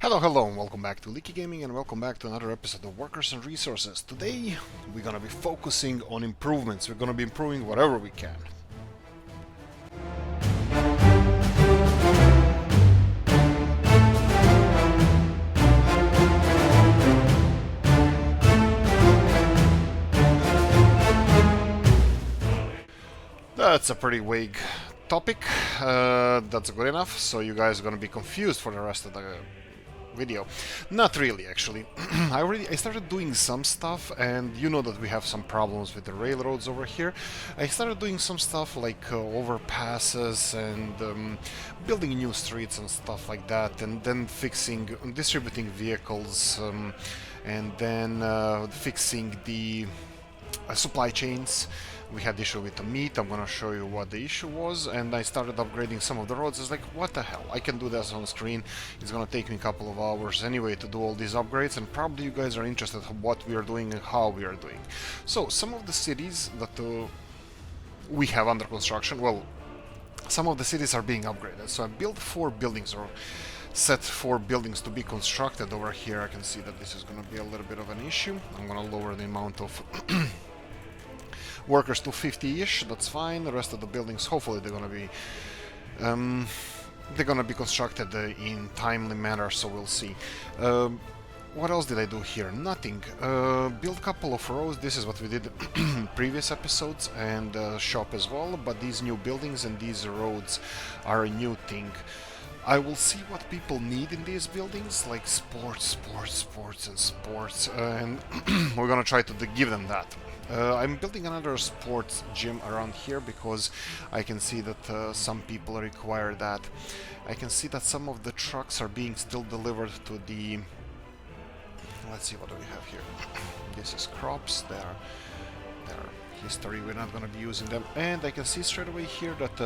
Hello, and welcome back to Oolykee Gaming, and welcome back to another episode of Workers and Resources. Today, we're gonna be focusing on improvements. We're gonna be improving whatever we can. That's a pretty vague topic. That's good enough, so you guys are gonna be confused for the rest of the video. Not really, actually. I started doing some stuff, and you know that we have some problems with the railroads over here. I started doing some stuff like overpasses and building new streets and stuff like that, and then distributing vehicles, and then fixing the supply chains. We had issue with the meat. I'm gonna show you what the issue was, and I started upgrading some of the roads. It's like, what the hell, I can do this on screen. It's gonna take me a couple of hours anyway to do all these upgrades, and probably you guys are interested in what we are doing and how we are doing. So some of the cities that we have under construction, well, some of the cities are being upgraded. So I built 4 buildings, or set 4 buildings to be constructed over here. I can see that this is going to be a little bit of an issue. I'm going to lower the amount of workers to 50-ish. That's fine. The rest of the buildings, hopefully, they're going to be constructed in timely manner. So we'll see. What else did I do here? Nothing. Build a couple of roads. This is what we did in previous episodes, and shop as well. But these new buildings and these roads are a new thing. I will see what people need in these buildings, like sports, and we're gonna try to give them that. I'm building another sports gym around here because I can see that some people require that. I can see that some of the trucks are being still delivered to the... Let's see, what do we have here? This is crops, they're history, we're not going to be using them. And I can see straight away here that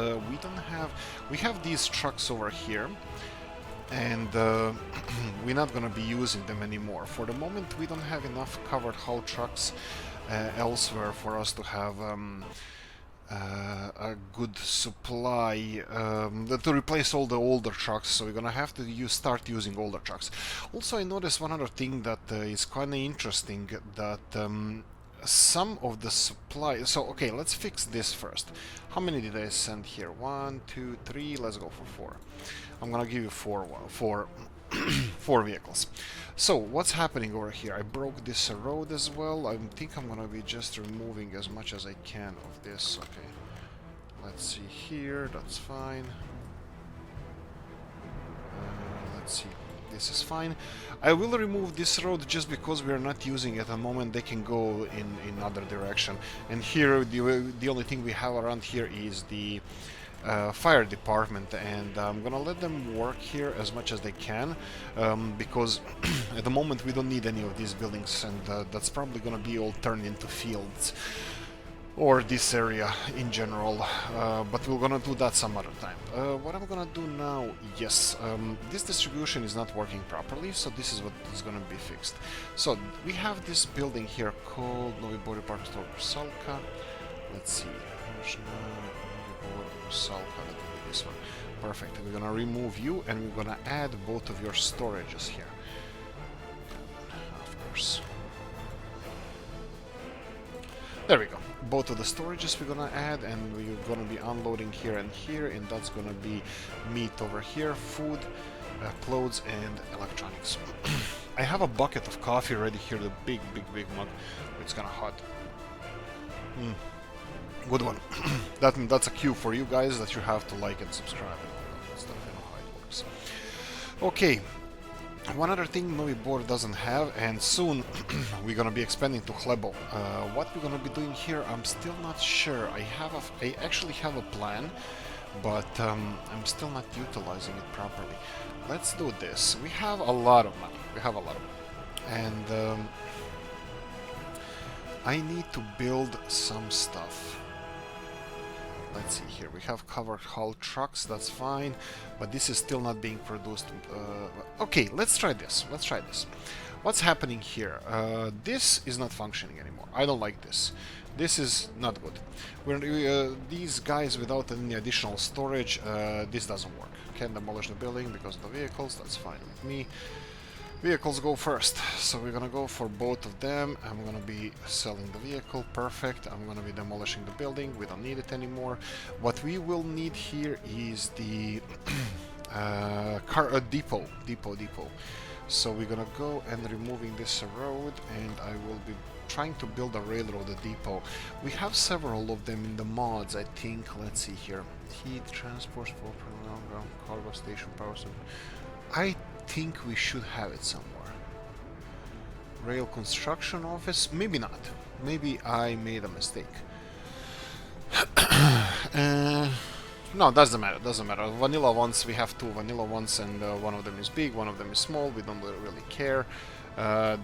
we have these trucks over here, and we're not going to be using them anymore. For the moment, we don't have enough covered haul trucks elsewhere for us to have a good supply to replace all the older trucks, so we're gonna have to start using older trucks. Also, I noticed one other thing that is kind of interesting, that some of the supply... So, okay, let's fix this first. How many did I send here? 1, 2, 3, let's go for 4. I'm gonna give you 4 vehicles. So, what's happening over here? I broke this road as well. I think I'm gonna be just removing as much as I can of this. Okay, let's see here, that's fine. Let's see. This is fine. I will remove this road just because we are not using it at the moment. They can go in other direction. And here, the only thing we have around here is the fire department, and I'm gonna let them work here as much as they can, because at the moment we don't need any of these buildings, and that's probably gonna be all turned into fields, or this area in general, but we're gonna do that some other time. What I'm gonna do now, yes, this distribution is not working properly, so this is what is gonna be fixed. So we have this building here called Novi Border Park Store Salka. Let's see, Salka, that will be this one. Perfect. We're gonna remove you, and we're gonna add both of your storages here. Of course. There we go. Both of the storages we're gonna add, and we're gonna be unloading here, and that's gonna be meat over here, food, clothes, and electronics. I have a bucket of coffee ready here, the big mug. It's kinda hot. Good one. That's a cue for you guys that you have to like and subscribe and all that stuff. You know how it works. Okay. One other thing Novi Bor doesn't have, and soon we're gonna be expanding to Chlebo. What we're gonna be doing here, I'm still not sure. I actually have a plan, but I'm still not utilizing it properly. Let's do this. We have a lot of money. And I need to build some stuff. Let's see here, we have covered haul trucks, that's fine, but this is still not being produced. Okay, let's try this. What's happening here? This is not functioning anymore. I don't like this. This is not good. These guys without any additional storage, this doesn't work. Can demolish the building because of the vehicles, that's fine with me. Vehicles go first, so we're gonna go for both of them. I'm gonna be selling the vehicle, perfect. I'm gonna be demolishing the building, we don't need it anymore. What we will need here is the depot. So we're gonna go and removing this road, and I will be trying to build a railroad depot. We have several of them in the mods, I think. Let's see here. Heat, transport, cargo station, power station. I think we should have it somewhere. Rail construction office, maybe not. Maybe I made a mistake. No, doesn't matter. Vanilla ones, we have two vanilla ones, and one of them is big, one of them is small. We don't really care.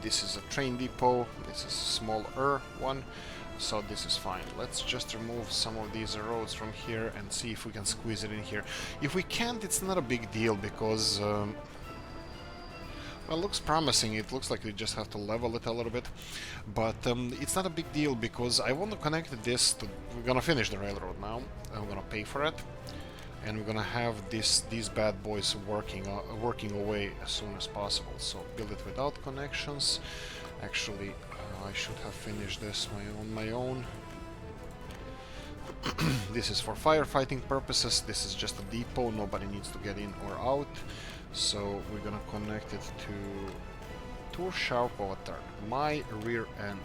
This is a train depot. This is a smaller one, so this is fine. Let's just remove some of these roads from here and see if we can squeeze it in here. If we can't, it's not a big deal because well, it looks promising. It looks like we just have to level it a little bit, but it's not a big deal because I want to connect this to... We're gonna finish the railroad now. I'm gonna pay for it, and we're gonna have these bad boys working away as soon as possible. So build it without connections. Actually, I should have finished this on my own. This is for firefighting purposes. This is just a depot. Nobody needs to get in or out. So we're gonna connect it to Tour Sharp Avatar, my rear end.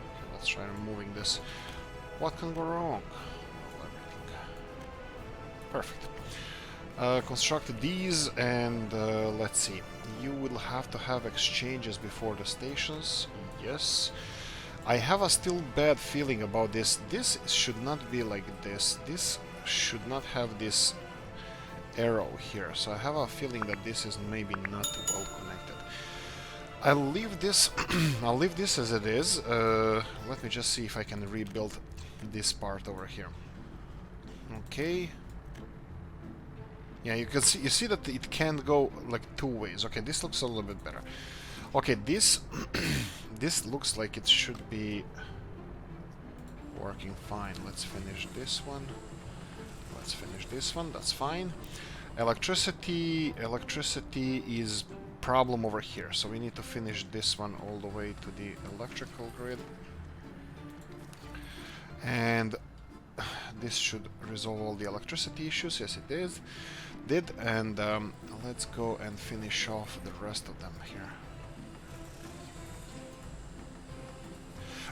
Okay, let's try removing this. What can go wrong? Everything. Perfect. Construct these, and let's see. You will have to have exchanges before the stations. Yes. I have a still bad feeling about this. This should not be like this. This should not have this arrow here. So I have a feeling that this is maybe not well connected. I'll leave this. I'll leave this as it is. Let me just see if I can rebuild this part over here. Okay. Yeah, you can see. You see that it can go like two ways. Okay, this looks a little bit better. Okay, this this looks like it should be working fine. Let's finish this one. Let's finish this one. That's fine. Electricity is problem over here, so we need to finish this one all the way to the electrical grid, and this should resolve all the electricity issues. Yes, it did. And let's go and finish off the rest of them here.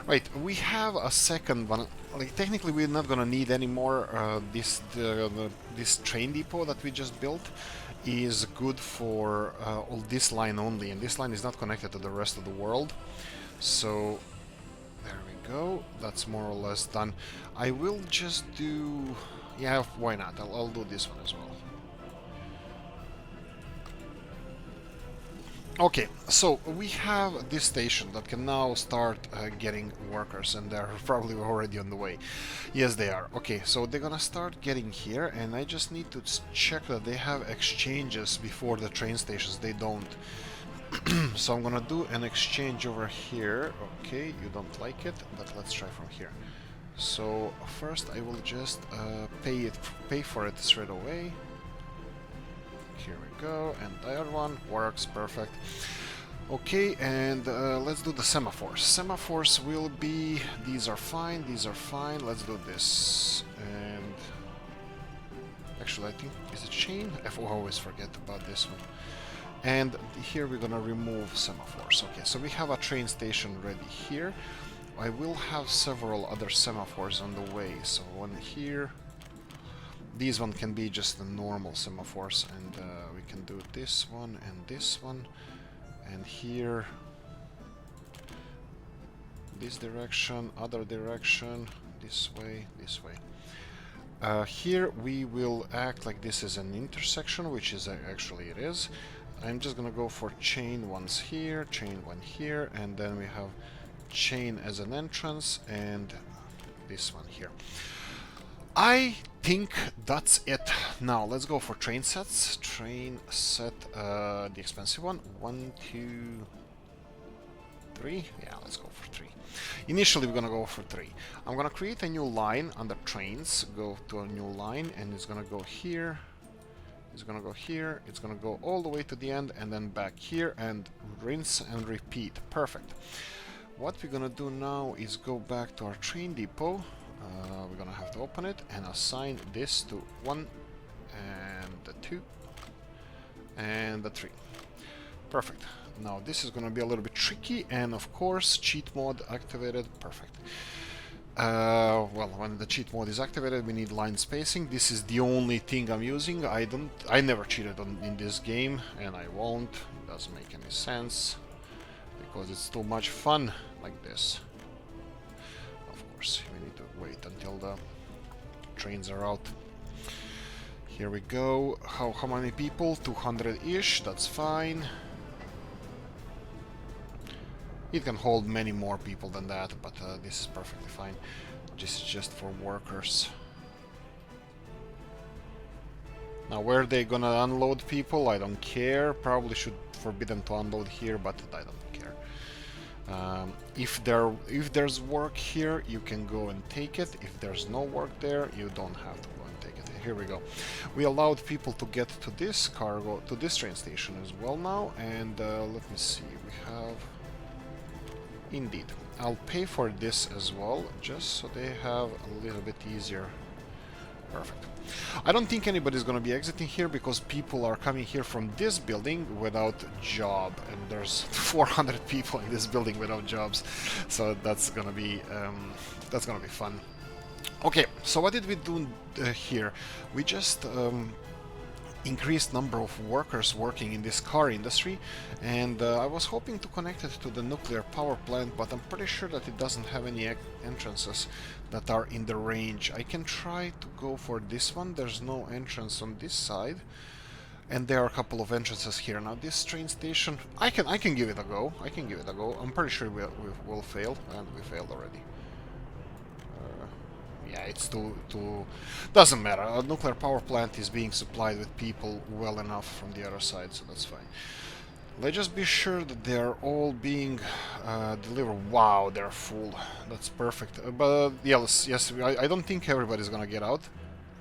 Right, we have a second one. Like, technically we're not gonna need any more. This train depot that we just built is good for all this line only, and this line is not connected to the rest of the world. So there we go. That's more or less done. I will just do... Yeah, why not? I'll do this one as well. Okay, so we have this station that can now start getting workers, and they're probably already on the way. Yes, they are. Okay, so they're gonna start getting here, and I just need to check that they have exchanges before the train stations. They don't. So I'm gonna do an exchange over here. Okay, you don't like it, but let's try from here. So first I will just pay for it straight away. Here we go, and the other one works perfect. Okay, and let's do the semaphores. Semaphores will be... These are fine, these are fine. Let's do this. And actually, I think... Is it chain? I always forget about this one. And here we're gonna remove semaphores. Okay, so we have a train station ready here. I will have several other semaphores on the way. So one here... These one can be just the normal semaphores, and we can do this one and this one, and here this direction, other direction, this way, this way. Here we will act like this is an intersection, which is actually it is. I'm just gonna go for chain ones here, chain one here, and then we have chain as an entrance, and this one here. I think that's it. Now let's go for train sets. Train set, the expensive one. 1, 2, 3. Yeah, let's go for 3. Initially, we're gonna go for 3. I'm gonna create a new line under trains. Go to a new line, and it's gonna go here, It's gonna go here, it's gonna go all the way to the end and then back here and rinse and repeat. Perfect. What we're gonna do now is go back to our train depot. We're gonna have to open it and assign this to 1 and the 2 and the 3. Perfect. Now this is gonna be a little bit tricky, and of course cheat mode activated. Perfect. Well, when the cheat mode is activated, we need line spacing. This is the only thing I'm using. I never cheated in this game, and I won't. It doesn't make any sense because it's too much fun like this. Of course, we need to wait until the trains are out. Here we go. How many people? 200-ish. That's fine. It can hold many more people than that, but this is perfectly fine. This is just for workers. Now, where are they gonna unload people? I don't care. Probably should forbid them to unload here, but I don't care. If there's work here, you can go and take it. If there's no work there, you don't have to go and take it. Here we go. We allowed people to get to this cargo, to this train station as well now, and let me see. We have... Indeed. I'll pay for this as well, just so they have a little bit easier. Perfect. I don't think anybody's gonna be exiting here because people are coming here from this building without job, and there's 400 people in this building without jobs, so that's gonna be fun. Okay, so what did we do here? We just increased number of workers working in this car industry, and I was hoping to connect it to the nuclear power plant, but I'm pretty sure that it doesn't have any entrances that are in the range. I can try to go for this one. There's no entrance on this side, and there are a couple of entrances here. Now this train station, I can give it a go. I'm pretty sure we will fail, and we failed already. Yeah, it's too... Doesn't matter. A nuclear power plant is being supplied with people well enough from the other side, so that's fine. Let's just be sure that they're all being delivered. Wow, they're full. That's perfect. But yes, I don't think everybody's gonna get out.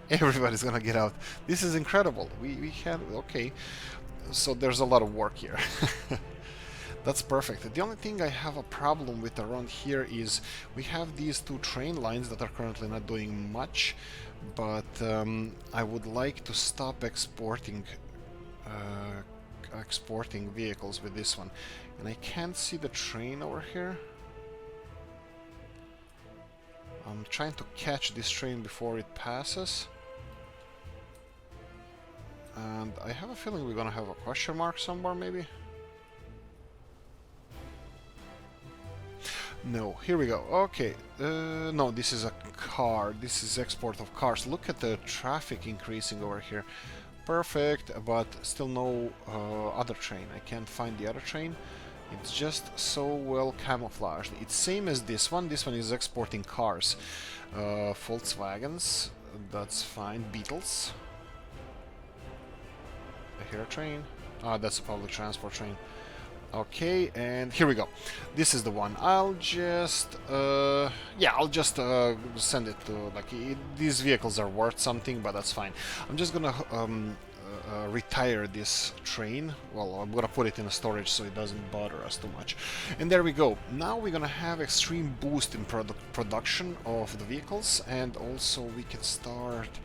Everybody's gonna get out. This is incredible. We can... Okay. So there's a lot of work here. That's perfect. The only thing I have a problem with around here is we have these 2 train lines that are currently not doing much, but I would like to stop exporting vehicles with this one. And I can't see the train over here. I'm trying to catch this train before it passes. And I have a feeling we're gonna have a question mark somewhere, maybe? No, here we go. Okay, no, this is a car. This is export of cars. Look at the traffic increasing over here. Perfect, but still no other train. I can't find the other train. It's just so well camouflaged. It's same as this one. This one is exporting cars. Volkswagens, that's fine. Beetles. I hear a train. Ah, that's a public transport train. Okay, and here we go. This is the one. I'll just send it to, like, these vehicles are worth something, but that's fine. I'm just gonna retire this train. Well, I'm gonna put it in a storage so it doesn't bother us too much. And there we go. Now we're gonna have extreme boost in production of the vehicles, and also we can start.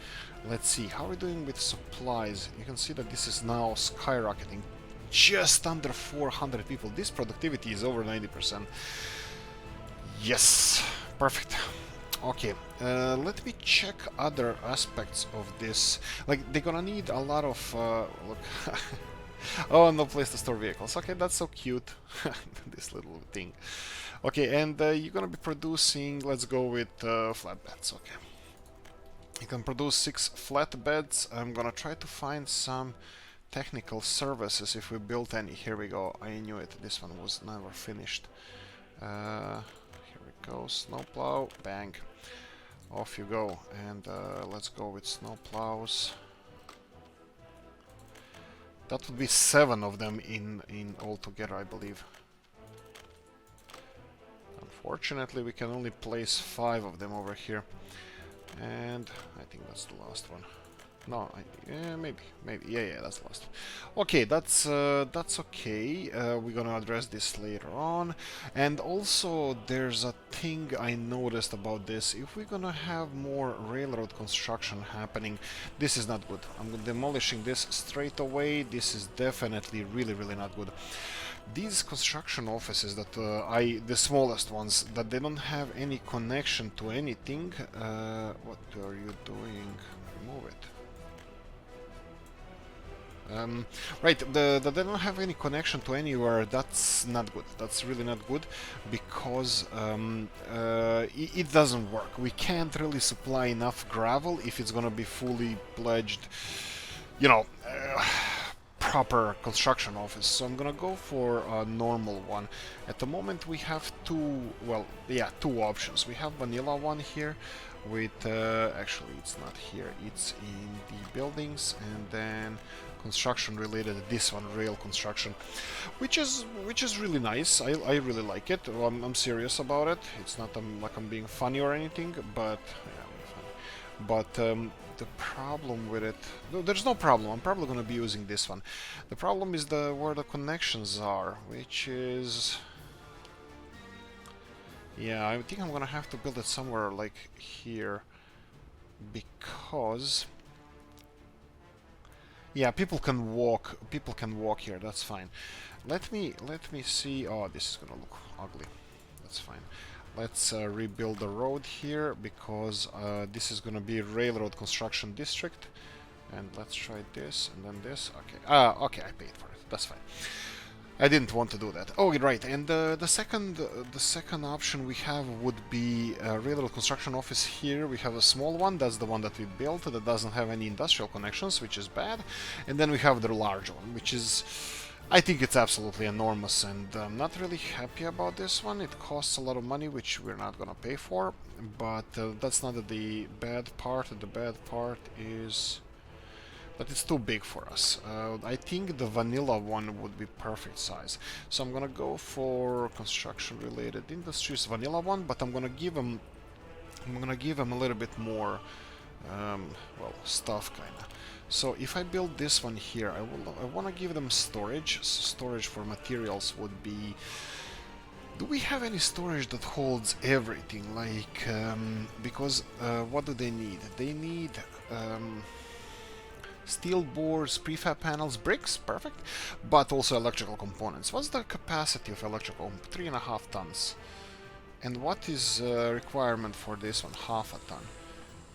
Let's see how we're doing with supplies. You can see that this is now skyrocketing. Just under 400 people. This productivity is over 90%. Yes, perfect. Okay, let me check other aspects of this. Like, they're gonna need a lot of... look. Oh, no place to store vehicles. Okay, that's so cute. This little thing. Okay, and you're gonna be producing... Let's go with flatbeds. Okay. You can produce 6 flatbeds. I'm gonna try to find some technical services if we built any. Here we go. I knew it. This one was never finished. Here we go. Snowplow. Bang. Off you go. And let's go with snowplows. That would be 7 of them in all together, I believe. Unfortunately, we can only place 5 of them over here. And I think that's the last one. No, yeah, maybe. Yeah, that's the last one. Okay, that's okay. We're gonna address this later on. And also, there's a thing I noticed about this. If we're gonna have more railroad construction happening, this is not good. I'm demolishing this straight away. This is definitely really not good. These construction offices that the smallest ones, that they don't have any connection to anything. What are you doing? Remove it. Right, they don't have any connection to anywhere. That's not good. That's really not good, because it doesn't work. We can't really supply enough gravel if it's gonna be fully pledged, you know, proper construction office. So I'm gonna go for a normal one. At the moment we have two options. We have vanilla one here with actually it's not here, it's in the buildings, and then construction related, this one, rail construction, which is really nice. I really like it. I'm serious about it. It's not like I'm being funny or anything, but yeah, I'm funny. But the problem with it, no, there's no problem. I'm probably going to be using this one. The problem is where the connections are, which is, yeah, I think I'm going to have to build it somewhere like here, because yeah, people can walk here. That's fine. Let me see. Oh, this is going to look ugly. That's fine. Let's rebuild the road here, because this is going to be railroad construction district. And let's try this and then this. Okay. Okay, I paid for it. That's fine. I didn't want to do that. Oh, right. And the second option we have would be a railroad construction office here. We have a small one. That's the one that we built. That doesn't have any industrial connections, which is bad. And then we have the large one, which is, I think it's absolutely enormous, and I'm not really happy about this one. It costs a lot of money, which we're not gonna pay for. But that's not the bad part. The bad part is that it's too big for us. I think the vanilla one would be perfect size. So I'm gonna go for construction related industries vanilla one, but I'm gonna give them a little bit more well, stuff kinda. So if I build this one here, I want to give them storage. Storage for materials would be, do we have any storage that holds everything? Like because what do they need? They need steel boards, prefab panels, bricks, perfect, but also electrical components. What's the capacity of electrical? 3.5 tons. And what is requirement for this one? Half a ton.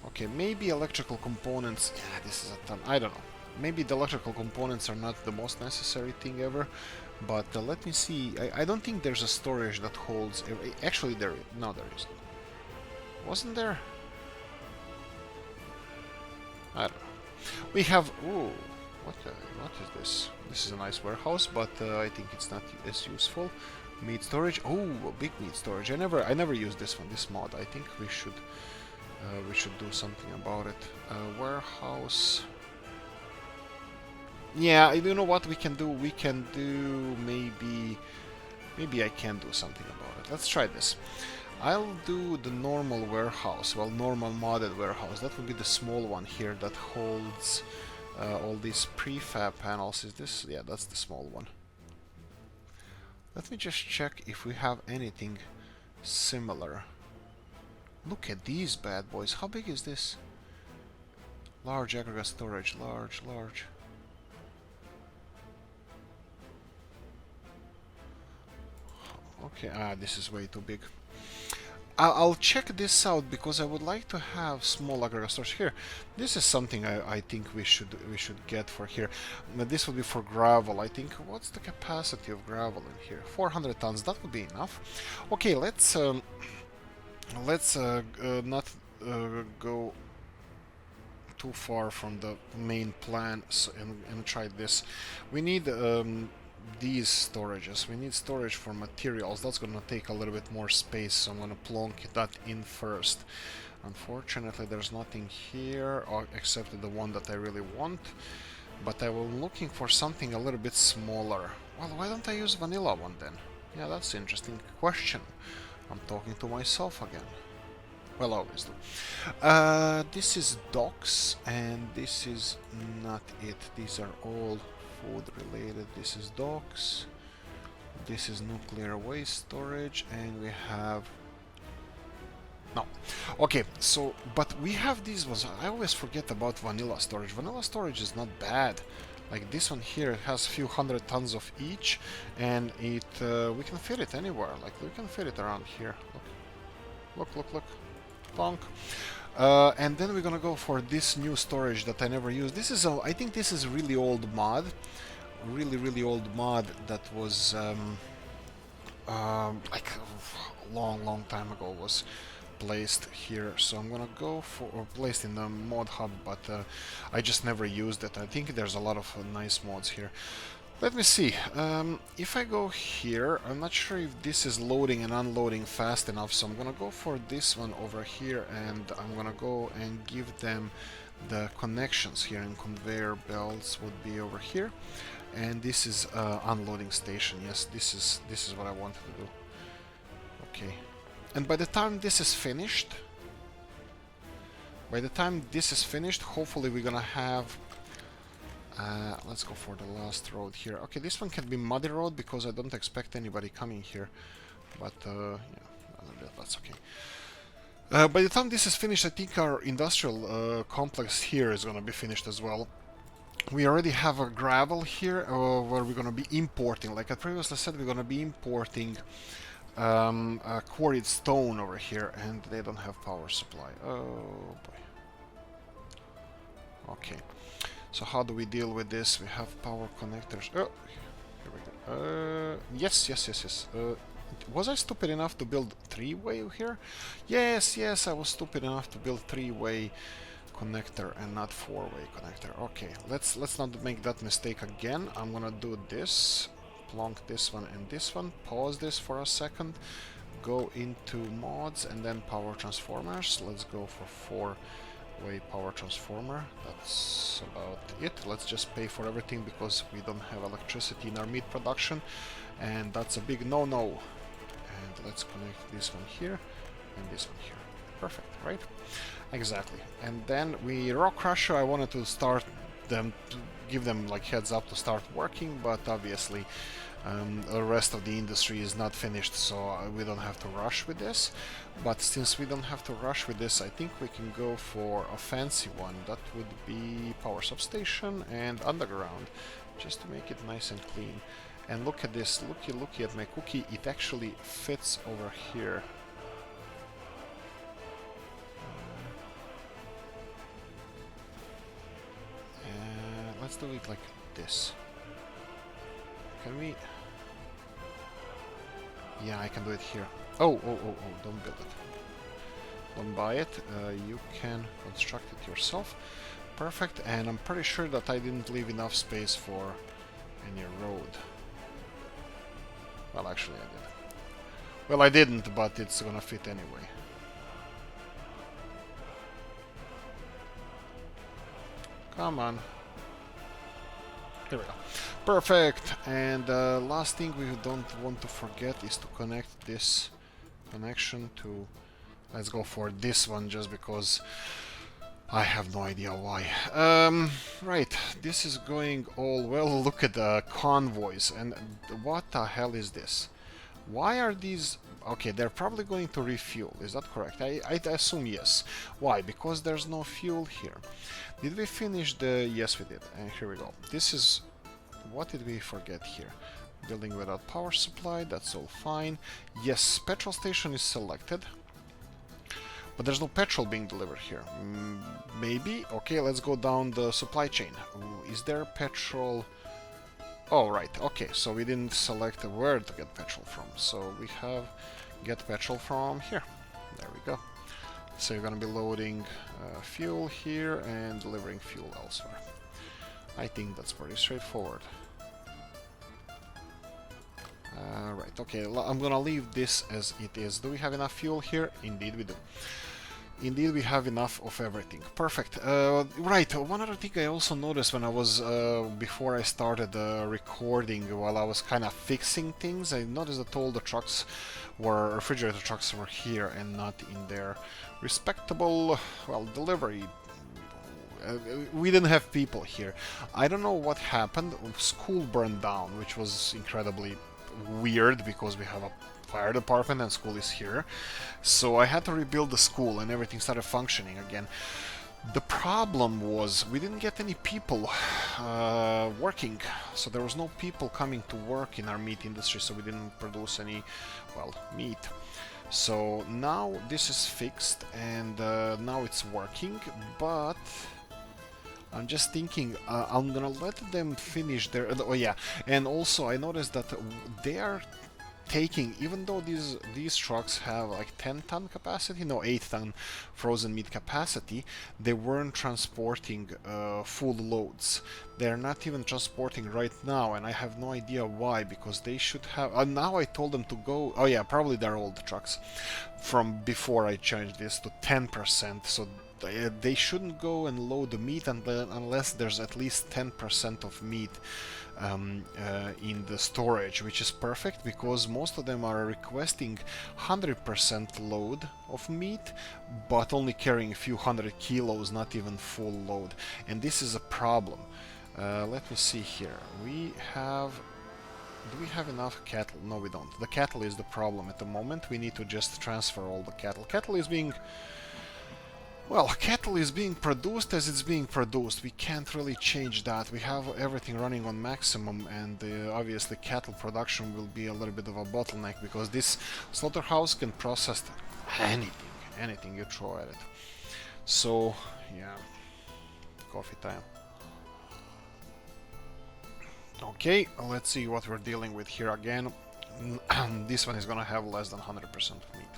Okay, maybe electrical components. Yeah, this is a ton. I don't know. Maybe the electrical components are not the most necessary thing ever, but let me see. I don't think there's a storage that holds. Actually, there is. No, there isn't. Wasn't there? I don't know. We have. Ooh, what is this? This is a nice warehouse, but I think it's not as useful. Meat storage. Oh, big meat storage. I never used this one. This mod. I think we should do something about it. Warehouse. Yeah, you know what we can do? We can do maybe I can do something about it. Let's try this. I'll do the normal warehouse, well, normal modded warehouse. That would be the small one here that holds all these prefab panels. Is this? Yeah, that's the small one. Let me just check if we have anything similar. Look at these bad boys. How big is this? Large aggregate storage. Large. Okay, this is way too big. I'll check this out, because I would like to have small aggregate storage here. This is something I think we should get for here. This would be for gravel. I think, what's the capacity of gravel in here? 400 tons. That would be enough. Okay, let's not go too far from the main plan, and try this. We need these storages. We need storage for materials. That's gonna take a little bit more space, so I'm gonna plonk that in first. Unfortunately, there's nothing here except the one that I really want, but I was looking for something a little bit smaller. Well, why don't I use vanilla one then? Yeah, that's an interesting question. I'm talking to myself again. Well, always do. This is docks, and this is not it. These are all food related. This is docks. This is nuclear waste storage, and we have... No. Okay, so, but we have these ones. I always forget about vanilla storage. Vanilla storage is not bad. Like this one here, it has a few hundred tons of each, and it we can fit it anywhere. Like, we can fit it around here. Look. Bonk. And then we're gonna go for this new storage that I never used. This is I think this is really old mod. Really old mod that was like a long time ago was placed here. So I'm gonna go for, or placed in the mod hub, but I just never used it. I think there's a lot of nice mods here. Let me see. If I go here, I'm not sure if this is loading and unloading fast enough, so I'm gonna go for this one over here, and I'm gonna go and give them the connections here, and conveyor belts would be over here. And this is unloading station. Yes, this is what I wanted to do. Okay. And by the time this is finished, hopefully we're gonna have... let's go for the last road here. Okay, this one can be muddy road because I don't expect anybody coming here. But, yeah, that's okay. By the time this is finished, I think our industrial complex here is gonna be finished as well. We already have a gravel here where we're gonna be importing. Like I previously said, we're gonna be importing quarried stone over here, and they don't have power supply. Oh boy. Okay. So how do we deal with this? We have power connectors. Oh, here we go. Yes. Was I stupid enough to build three-way here? Yes, I was stupid enough to build three-way connector and not four-way connector. Okay, let's not make that mistake again. I'm gonna do this. Plonk this one and this one. Pause this for a second. Go into mods and then power transformers. Let's go for four-way power transformer. That's about it. Let's just pay for everything because we don't have electricity in our meat production, and that's a big no-no. And let's connect this one here and this one here. Perfect, right? Exactly. And then we rock crusher. I wanted to start them, to give them like heads up to start working, but obviously the rest of the industry is not finished, so we don't have to rush with this. But since we don't have to rush with this, I think we can go for a fancy one. That would be power substation and underground, just to make it nice and clean. And look at this, looky at my cookie, it actually fits over here. Let's do it like this. Can we... Yeah, I can do it here. Oh, don't build it. Don't buy it. You can construct it yourself. Perfect, and I'm pretty sure that I didn't leave enough space for any road. Well, actually I did. Well, I didn't, but it's gonna fit anyway. Come on. Here we go. Perfect! And last thing we don't want to forget is to connect this connection to... Let's go for this one just because I have no idea why. Right, this is going all well. Look at the convoys, and what the hell is this? Why are these... Okay, they're probably going to refuel, is that correct? I assume yes. Why? Because there's no fuel here. Did we finish the... Yes, we did. And here we go. This is... What did we forget here? Building without power supply, that's all fine. Yes, petrol station is selected. But there's no petrol being delivered here. Maybe? Okay, let's go down the supply chain. Is there petrol... Oh, right. Okay, so we didn't select where to get petrol from. So we have get petrol from here. There we go. So you're gonna be loading fuel here and delivering fuel elsewhere. I think that's pretty straightforward. Right, okay, I'm gonna leave this as it is. Do we have enough fuel here? Indeed we do. Indeed, we have enough of everything. Perfect. Right, one other thing I also noticed when I was, before I started recording, while I was kind of fixing things, I noticed that all the trucks were, refrigerator trucks were here and not in their respectable, well, delivery. We didn't have people here. I don't know what happened. School burned down, which was incredibly weird because we have a fire department and school is here. So I had to rebuild the school and everything started functioning again. The problem was we didn't get any people working, so there was no people coming to work in our meat industry, so we didn't produce any, well, meat. So now this is fixed and now it's working, but I'm just thinking, I'm gonna let them finish their... oh yeah, and also I noticed that they are taking, even though these trucks have like 10-ton capacity, no, 8-ton frozen meat capacity, they weren't transporting full loads. They're not even transporting right now, and I have no idea why, because they should have... now I told them to go... oh yeah, probably they're old trucks from before I changed this to 10%, so they shouldn't go and load the meat unless there's at least 10% of meat in the storage, which is perfect because most of them are requesting 100% load of meat, but only carrying a few hundred kilos, not even full load. And this is a problem. Let me see here. We have... do we have enough cattle? No, we don't. The cattle is the problem at the moment. We need to just transfer all the cattle. Cattle is being... well, cattle is being produced as it's being produced. We can't really change that. We have everything running on maximum, and obviously cattle production will be a little bit of a bottleneck because this slaughterhouse can process anything you throw at it. So, yeah, coffee time. Okay, let's see what we're dealing with here again. This one is gonna have less than 100% of meat.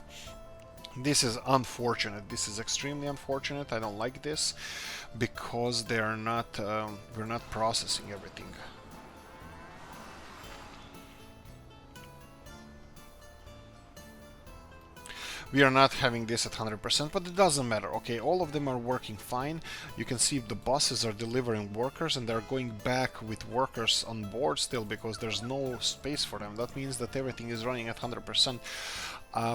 This is unfortunate. This is extremely unfortunate. I don't like this because they're not. We're not processing everything. We are not having this at 100%, but it doesn't matter. Okay, all of them are working fine. You can see the buses are delivering workers and they're going back with workers on board still because there's no space for them. That means that everything is running at 100%.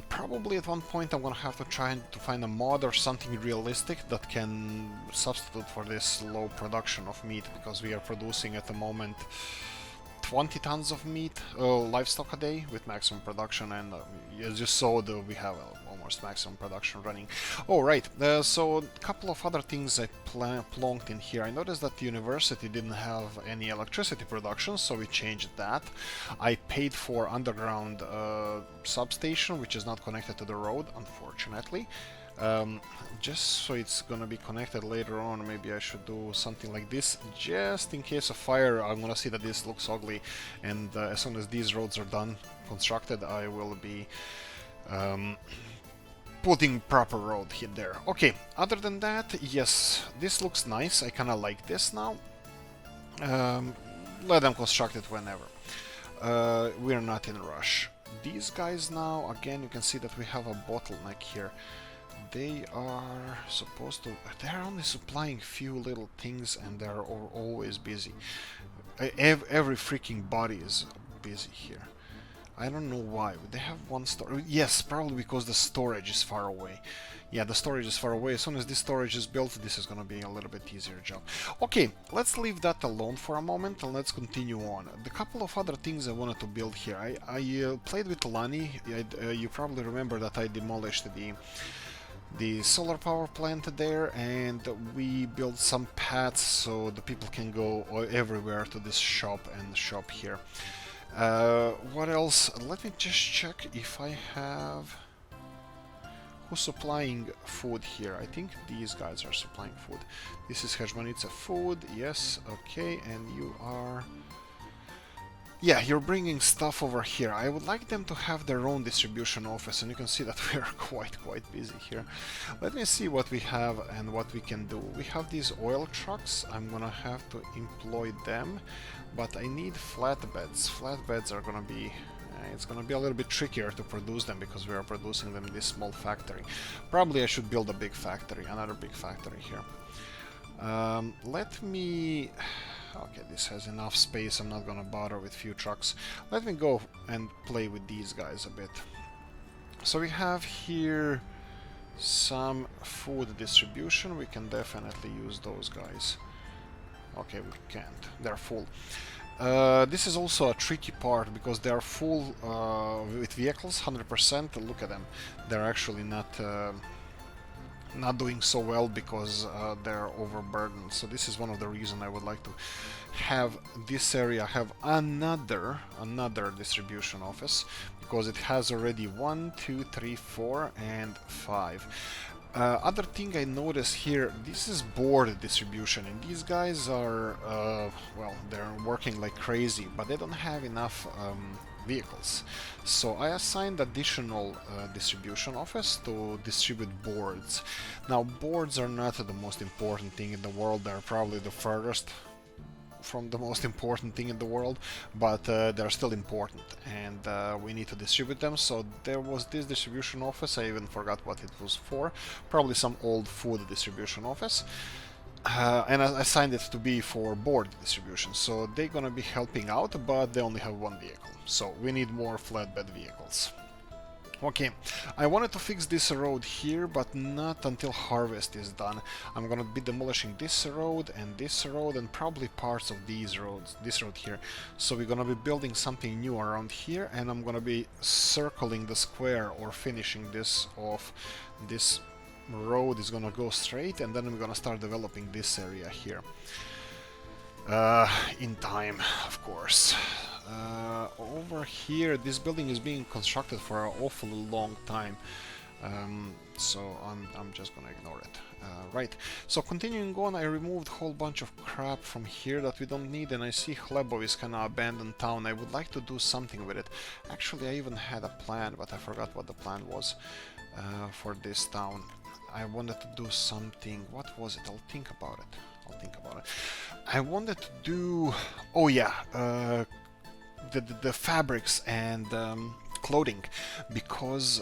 Probably at one point I'm gonna have to try to find a mod or something realistic that can substitute for this low production of meat, because we are producing at the moment 20 tons of meat, livestock a day with maximum production, and as you saw, we have almost maximum production running. Oh, right, so a couple of other things I plonked in here. I noticed that the university didn't have any electricity production, so we changed that. I paid for underground substation, which is not connected to the road, unfortunately. Just so it's gonna be connected later on, maybe I should do something like this, just in case of fire. I'm gonna see that this looks ugly, and as soon as these roads are done, constructed, I will be putting proper road here there. Okay, other than that, yes, this looks nice. I kinda like this now. Let them construct it whenever. We're not in a rush. These guys now, again, you can see that we have a bottleneck here. They are supposed to... they're only supplying few little things and they're always busy. Every freaking body is busy here. I don't know why. They have one store. Yes, probably because the storage is far away. Yeah, the storage is far away. As soon as this storage is built, this is gonna be a little bit easier job. Okay, let's leave that alone for a moment and let's continue on. The couple of other things I wanted to build here. I played with Lani. You probably remember that I demolished the solar power plant there, and we built some paths so the people can go everywhere to this shop and shop here. What else? Let me just check if I have... who's supplying food here? I think these guys are supplying food. This is Hejmanitsa food, yes, okay, and you are... yeah, you're bringing stuff over here. I would like them to have their own distribution office, and you can see that we are quite busy here. Let me see what we have and what we can do. We have these oil trucks. I'm gonna have to employ them, but I need flatbeds. Flatbeds are gonna be It's gonna be a little bit trickier to produce them because we are producing them in this small factory. Probably I should build a big factory, another big factory here. Let me... Okay, this has enough space, I'm not gonna bother with few trucks. Let me go and play with these guys a bit. So we have here some food distribution, we can definitely use those guys. Okay, we can't, they're full. This is also a tricky part because they are full with vehicles, 100%. Look at them, they're actually not doing so well because they're overburdened. So this is one of the reasons I would like to have this area have another distribution office, because it has already 1, 2, 3, 4 and 5. Other thing I notice here, this is board distribution, and these guys are well, they're working like crazy, but they don't have enough vehicles. So I assigned additional distribution office to distribute boards. Now, boards are not the most important thing in the world, they're probably the furthest from the most important thing in the world, but they're still important, and we need to distribute them. So there was this distribution office, I even forgot what it was for, probably some old food distribution office. And I assigned it to be for board distribution, so they're gonna be helping out, but they only have one vehicle, so we need more flatbed vehicles. Okay, I wanted to fix this road here, but not until harvest is done. I'm gonna be demolishing this road, and probably parts of these roads, this road here. So we're gonna be building something new around here, and I'm gonna be circling the square or finishing this off. This road is gonna go straight, and then we're gonna start developing this area here. In time, of course. Over here, this building is being constructed for an awfully long time, so I'm just gonna ignore it. Right, so continuing on, I removed a whole bunch of crap from here that we don't need, and I see Hlebov is kinda abandoned town. I would like to do something with it. Actually, I even had a plan, but I forgot what the plan was for this town. I wanted to do something. What was it? I'll think about it. I wanted to do... Oh yeah, the fabrics and clothing, because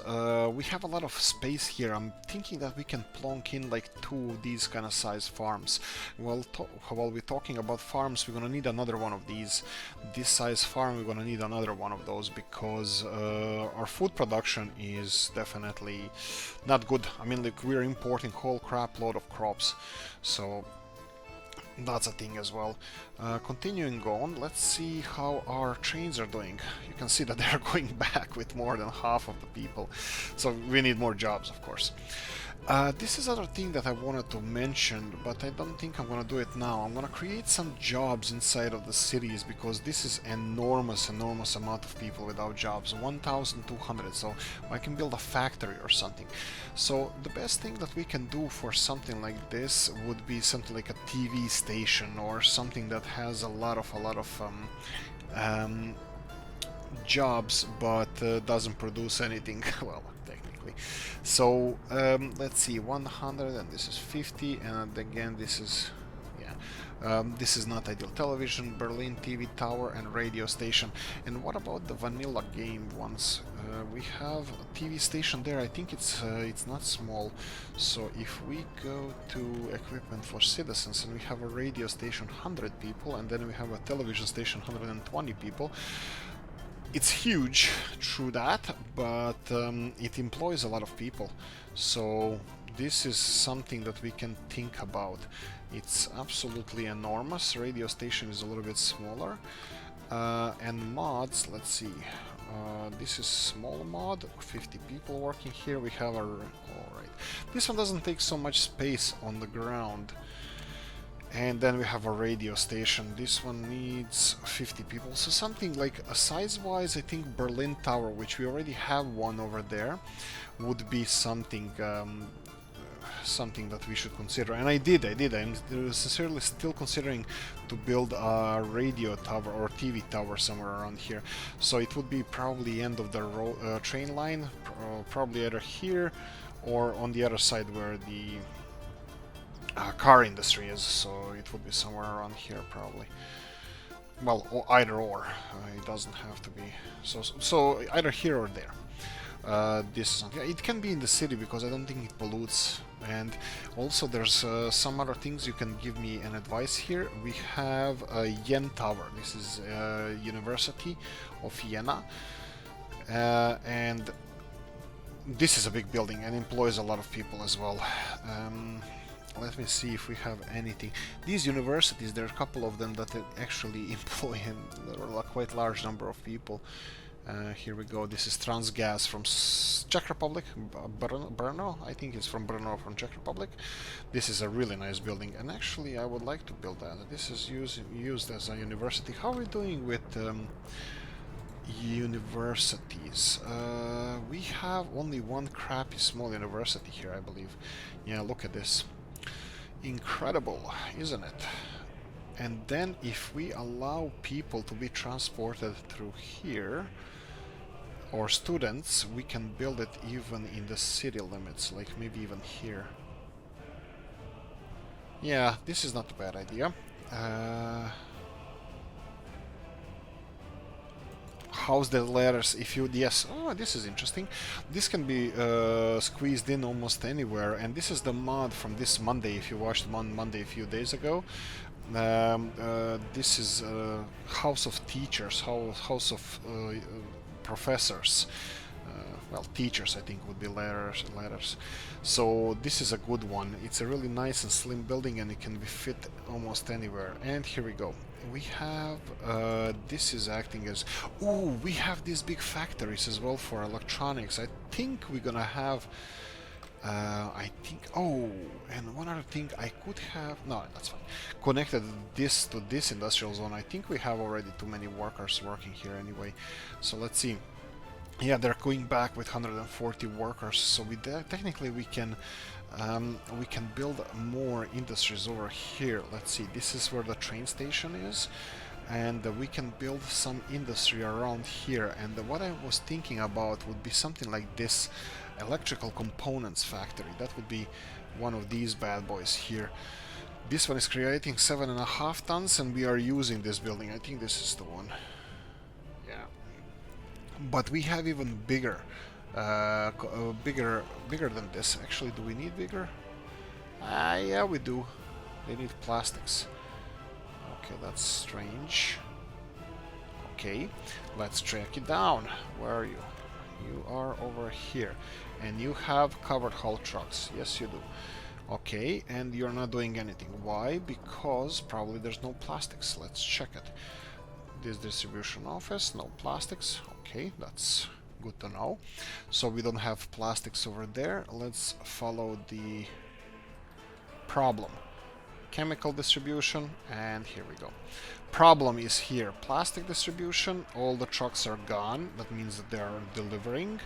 we have a lot of space here. I'm thinking that we can plonk in like 2 of these kind of size farms. Well, while we're talking about farms, we're gonna need another one of these. This size farm, we're gonna need another one of those, because our food production is definitely not good. I mean, like, we're importing whole crap load of crops, so that's a thing as well. Continuing on, let's see how our trains are doing. You can see that they're going back with more than half of the people, so we need more jobs, of course. This is other thing that I wanted to mention, but I don't think I'm gonna do it now. I'm gonna create some jobs inside of the cities, because this is enormous amount of people without jobs, 1,200, so I can build a factory or something. So the best thing that we can do for something like this would be something like a TV station, or something that has a lot of jobs, but doesn't produce anything. Well, technically. So let's see, 100, and this is 50, and again this is, yeah, this is not ideal. Television, Berlin TV tower, and radio station. And what about the vanilla game ones? We have a TV station there. I think it's not small. So if we go to equipment for citizens, and we have a radio station, 100 people, and then we have a television station, 120 people. It's huge, true that, but it employs a lot of people, so this is something that we can think about. It's absolutely enormous. Radio station is a little bit smaller, and mods, let's see, this is small mod, 50 people working here. We have our... Alright, this one doesn't take so much space on the ground. And then we have a radio station. This one needs 50 people. So something like, size-wise, I think Berlin Tower, which we already have one over there, would be something something that we should consider. And I did. I'm sincerely still considering to build a radio tower or TV tower somewhere around here. So it would be probably end of the train line, probably either here or on the other side where the car industry is, so it would be somewhere around here probably. Well, or either or. It doesn't have to be. So either here or there. This is something. It can be in the city because I don't think it pollutes. And also there's some other things you can give me an advice here. We have a Yen Tower. This is University of Vienna. And this is a big building and employs a lot of people as well. Let me see if we have anything. These universities, there are a couple of them that actually employ a quite large number of people. Here we go. This is Transgas from Czech Republic. Brno, I think it's from Brno, from Czech Republic. This is a really nice building, and actually I would like to build that. This is used as a university. How are we doing with universities? We have only one crappy small university here, I believe. Yeah, look at this. Incredible, isn't it? And then if we allow people to be transported through here, or students, we can build it even in the city limits, like maybe even here. Yeah, this is not a bad idea. How's the letters? If you yes, oh, this is interesting. This can be squeezed in almost anywhere, and this is the mod from this Monday. If you watched Monday a few days ago, this is House of Teachers, House of Professors. Well, teachers, I think, would be letters. So this is a good one. It's a really nice and slim building, and it can be fit almost anywhere. And here we go. We have this is acting as we have these big factories as well for electronics. I think we're gonna have and one other thing I could have, no, that's fine, connected this to this industrial zone. I think we have already too many workers working here anyway, so let's see. Yeah, they're going back with 140 workers, so technically we can build more industries over here. Let's see, this is where the train station is, and we can build some industry around here. And what I was thinking about would be something like this electrical components factory. That would be one of these bad boys here. This one is creating 7.5 tons, and we are using this building. I think this is the one. Yeah, but we have even bigger, bigger than this. Actually, do we need bigger? Yeah, we do. They need plastics. Okay, that's strange. Okay, let's track it down. Where are you? You are over here, and you have covered haul trucks. Yes, you do. Okay, and you're not doing anything. Why? Because probably there's no plastics. Let's check it. This distribution office, no plastics. Okay, that's good to know. So we don't have plastics over there. Let's follow the problem. Chemical distribution, and here we go. Problem is here. Plastic distribution, all the trucks are gone. That means that they are delivering.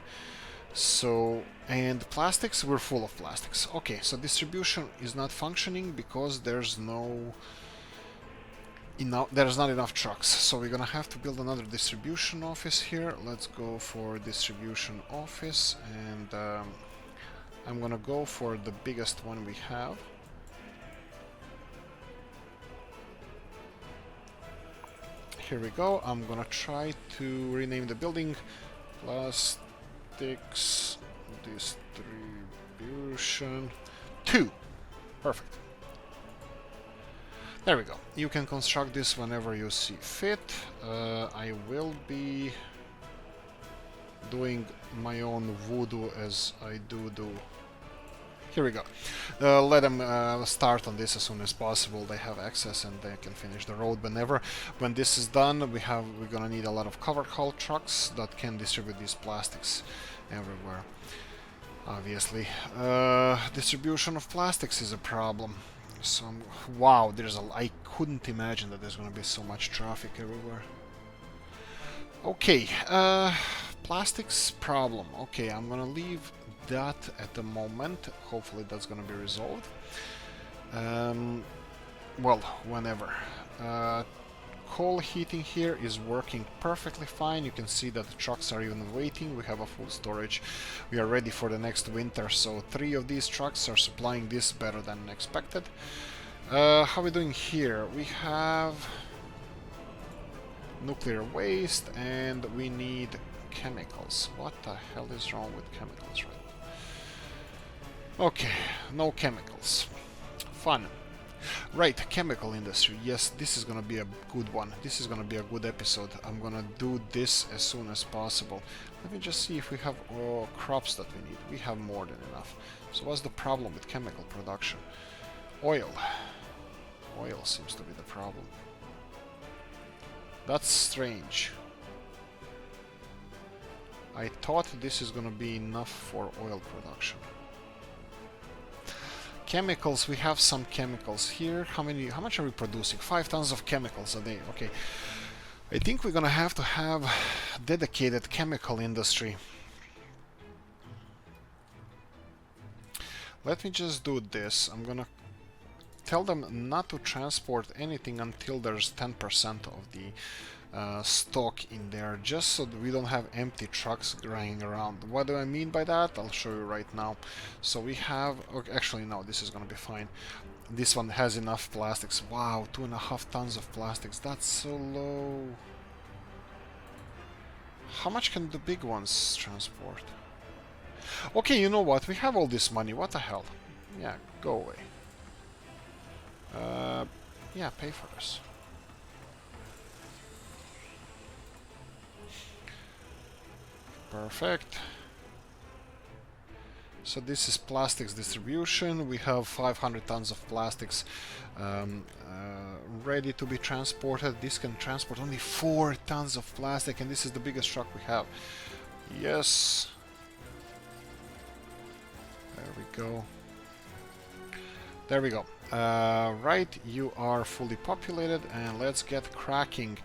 So, and plastics, we're full of plastics. Okay, so distribution is not functioning because there's not enough trucks. So we're gonna have to build another distribution office here. Let's go for distribution office, and I'm gonna go for the biggest one we have. Here we go. I'm gonna try to rename the building Plastics Distribution 2. Perfect. There we go. You can construct this whenever you see fit. I will be doing my own voodoo as I do. Here we go. Let them start on this as soon as possible. They have access and they can finish the road whenever. When this is done, we're gonna need a lot of covered haul trucks that can distribute these plastics everywhere. Obviously, distribution of plastics is a problem. Wow, I couldn't imagine that there's gonna be so much traffic everywhere. Okay, plastics problem. Okay, I'm gonna leave that at the moment. Hopefully that's gonna be resolved. Well, whenever. Coal heating here is working perfectly fine. You can see that the trucks are even waiting. We have a full storage. We are ready for the next winter, so 3 of these trucks are supplying this better than expected. How are we doing here? We have nuclear waste, and we need chemicals. What the hell is wrong with chemicals right now? Okay, no chemicals. Fun. Right, chemical industry. Yes, this is gonna be a good one. This is gonna be a good episode. I'm gonna do this as soon as possible. Let me just see if we have crops that we need. We have more than enough. So what's the problem with chemical production? Oil. Oil seems to be the problem. That's strange. I thought this is gonna be enough for oil production. Chemicals, we have some chemicals here. How much are we producing? 5 tons of chemicals a day. Okay. I think we're gonna have to have dedicated chemical industry. Let me just do this. I'm gonna tell them not to transport anything until there's 10% of the stock in there, just so that we don't have empty trucks running around. What do I mean by that? I'll show you right now. So we have, okay, actually no, this is gonna be fine. This one has enough plastics. Wow, 2.5 tons of plastics. That's so low. How much can the big ones transport? Okay, you know what? We have all this money. What the hell? Yeah, go away. Yeah, pay for this. Perfect. So this is plastics distribution. We have 500 tons of plastics ready to be transported. This can transport only 4 tons of plastic, and this is the biggest truck we have. Yes. There we go. There we go. Right, you are fully populated, and let's get cracking.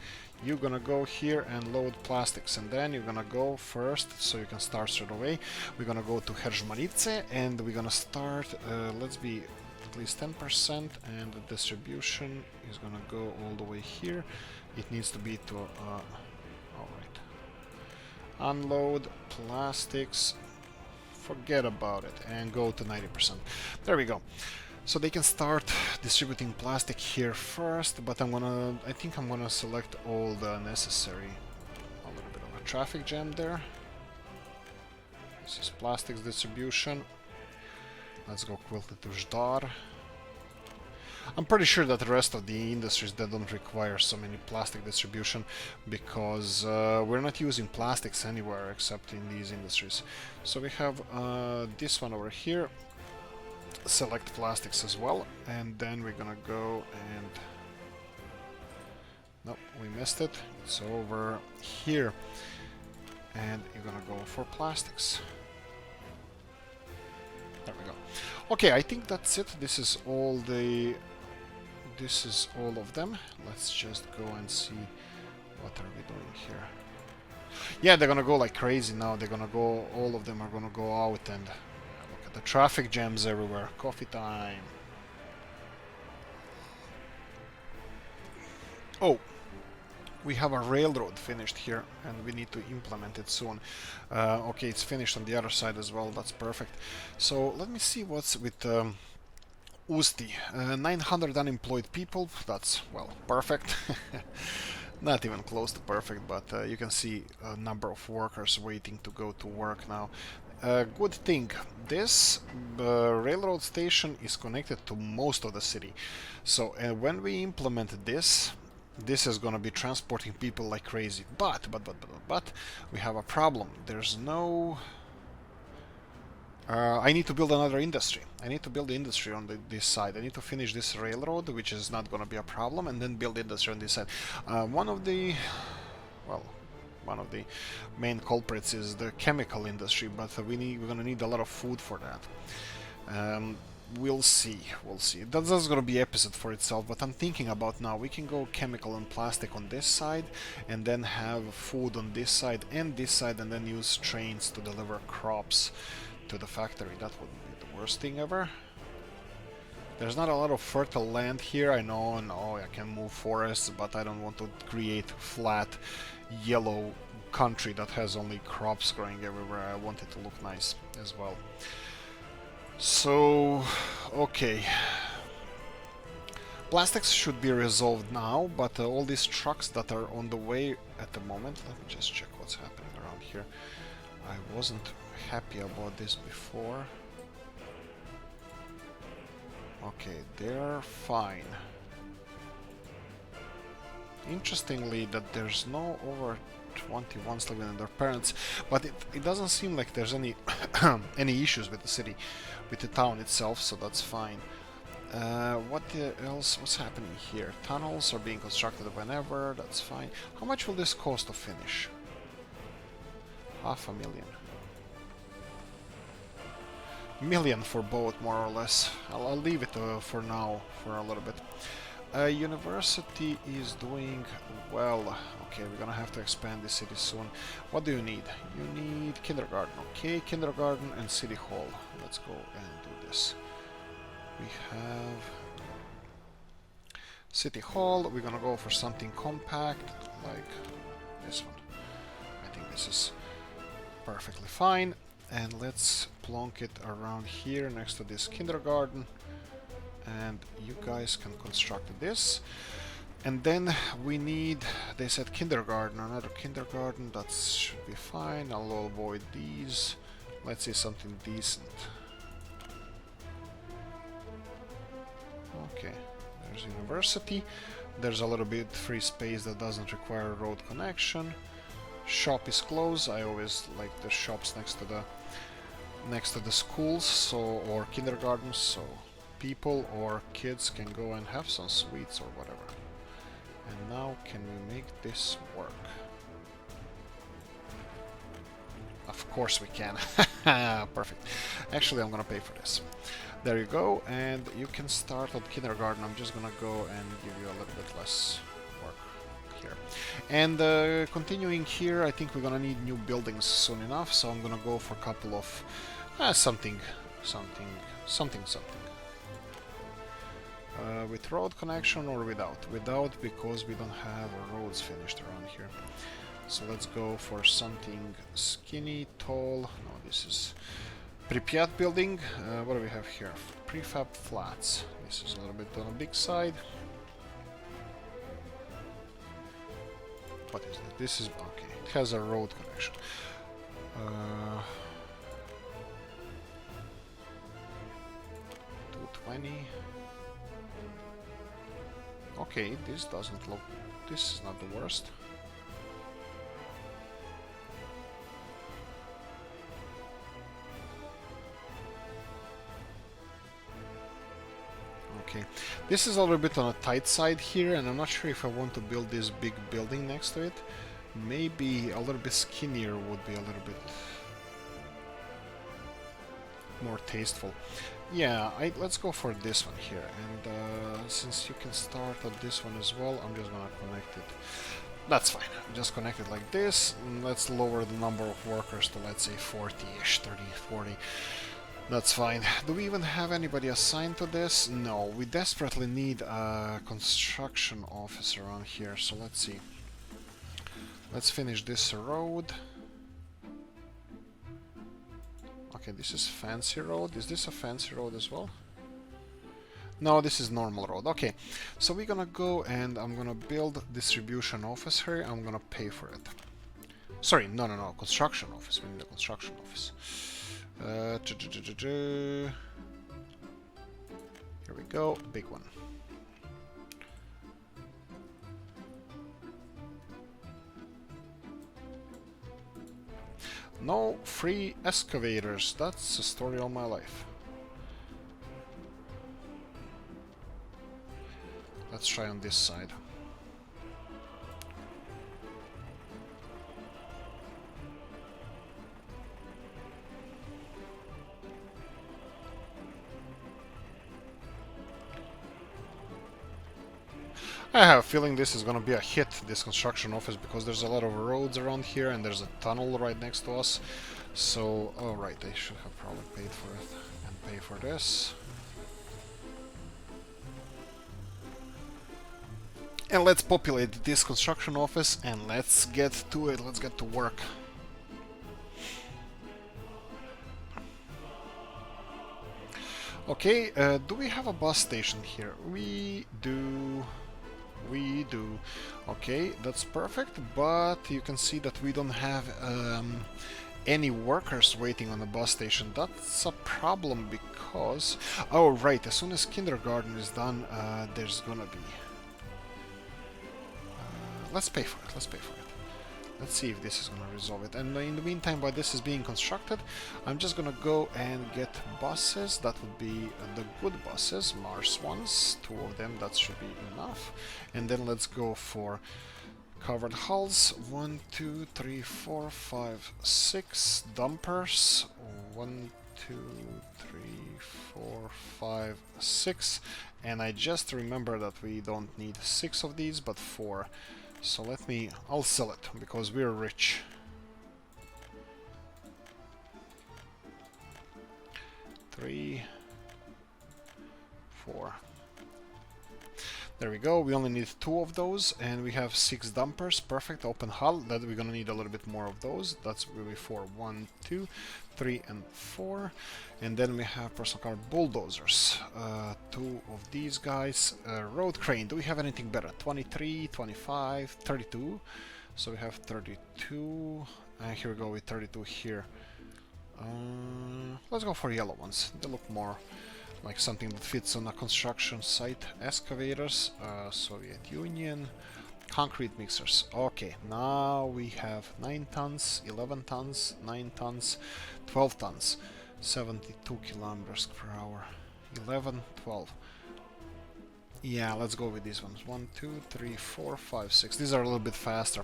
You're gonna go here and load plastics, and then you're gonna go first, so you can start straight away. We're gonna go to Herzmanice, and we're gonna start, let's be at least 10%, and the distribution is gonna go all the way here. It needs to be to, alright. Unload plastics, forget about it, and go to 90%. There we go. So they can start distributing plastic here first, but I think I'm gonna select all the necessary. A little bit of a traffic jam there. This is plastics distribution. Let's go quickly to Zdar. I'm pretty sure that the rest of the industries that don't require so many plastic distribution, because we're not using plastics anywhere except in these industries. So we have this one over here. Select plastics as well, and then we're gonna go and nope, we missed it. It's over here, and you're gonna go for plastics. There we go. Okay, I think that's it. This is all of them. Let's just go and see what are we doing here. Yeah, they're gonna go like crazy now. They're gonna go, all of them are gonna go out, and the traffic jams everywhere. Coffee time. Oh, we have a railroad finished here, and we need to implement it soon. Okay, it's finished on the other side as well. That's perfect. So let me see what's with Usti. 900 unemployed people. That's, well, perfect. Not even close to perfect, but you can see a number of workers waiting to go to work now. Good thing, this railroad station is connected to most of the city. So when we implement this, this is gonna be transporting people like crazy. But we have a problem. There's no... I need to build another industry. I need to build the industry on this side. I need to finish this railroad, which is not gonna be a problem, and then build industry on this side. One of the main culprits is the chemical industry, but we're gonna need a lot of food for that. We'll see. That's gonna be an episode for itself, but I'm thinking about now, we can go chemical and plastic on this side, and then have food on this side, and then use trains to deliver crops to the factory. That wouldn't be the worst thing ever. There's not a lot of fertile land here. I know, I can move forests, but I don't want to create flat yellow country that has only crops growing everywhere. I want it to look nice as well. So, okay. Plastics should be resolved now, but all these trucks that are on the way at the moment, let me just check what's happening around here. I wasn't happy about this before. Okay, they're fine. Interestingly, that there's no over 21s living with their parents, but it doesn't seem like there's any any issues with the city, with the town itself, so that's fine. What else? What's happening here? Tunnels are being constructed whenever, that's fine. How much will this cost to finish? $500,000. Million for both, more or less. I'll leave it for now, for a little bit. University is doing well. Okay, we're gonna have to expand the city soon. What do you need? You need kindergarten. Okay, kindergarten and city hall. Let's go and do this. We have city hall. We're gonna go for something compact, like this one. I think this is perfectly fine. And let's plonk it around here next to this kindergarten. And you guys can construct this. And then we need, they said kindergarten, another kindergarten, that should be fine. I'll avoid these. Let's see something decent. Okay, there's university. There's a little bit free space that doesn't require a road connection. Shop is closed. I always like the shops next to the schools, so, or kindergartens, so people or kids can go and have some sweets or whatever. And now, can we make this work? Of course we can. Perfect. Actually, I'm gonna pay for this. There you go, and you can start at kindergarten. I'm just gonna go and give you a little bit less work here. And continuing here, I think we're gonna need new buildings soon enough, so I'm gonna go for a couple of something. With road connection or without? Without, because we don't have roads finished around here. So let's go for something skinny, tall. No, this is Pripyat building. What do we have here? Prefab flats. This is a little bit on the big side. What is it? This is okay. It has a road connection. 220. Okay, this doesn't look... This is not the worst. Okay, this is a little bit on a tight side here, and I'm not sure if I want to build this big building next to it. Maybe a little bit skinnier would be a little bit more tasteful. Yeah, let's go for this one here, and since you can start at this one as well, I'm just gonna connect it. That's fine, just connect it like this, and let's lower the number of workers to, let's say, 40-ish, 30, 40. That's fine. Do we even have anybody assigned to this? No, we desperately need a construction office around here, so let's see. Let's finish this road. Okay, this is fancy road. Is this a fancy road as well? No, this is normal road. Okay, so we're gonna go and I'm gonna build distribution office here. I'm gonna pay for it. Sorry, no, construction office. We need a construction office. Here we go, big one. No free excavators. That's the story of my life. Let's try on this side. I have a feeling this is gonna be a hit, this construction office, because there's a lot of roads around here and there's a tunnel right next to us. So, alright, I should have probably paid for it and pay for this. And let's populate this construction office and let's get to it, let's get to work. Okay, do we have a bus station here? We do. We do. Okay, that's perfect, but you can see that we don't have any workers waiting on the bus station. That's a problem because... Oh, right, as soon as kindergarten is done, there's gonna be... let's pay for it, let's pay for it. Let's see if this is gonna resolve it. And in the meantime, while this is being constructed, I'm just gonna go and get buses. That would be the good buses, Mars ones, 2 of them, that should be enough. And then let's go for covered hulls. 1, 2, 3, 4, 5, 6 dumpers. 1, 2, 3, 4, 5, 6. And I just remember that we don't need 6 of these, but 4. So I'll sell it, because we're rich. 3, 4. There we go, we only need 2 of those, and we have 6 dumpers, perfect, open hull, that we're gonna need a little bit more of those, that's really 4, 1, 2, 3, and 4, and then we have personal car bulldozers, 2 of these guys, road crane, do we have anything better, 23, 25, 32, so we have 32, and here we go with 32 here, let's go for yellow ones, they look more like something that fits on a construction site. Excavators, Soviet Union, concrete mixers. Okay, now we have 9 tons, 11 tons, 9 tons, 12 tons, 72 kilometers per hour, 11, 12. Yeah, let's go with these ones. 1, 2, 3, 4, 5, 6. These are a little bit faster.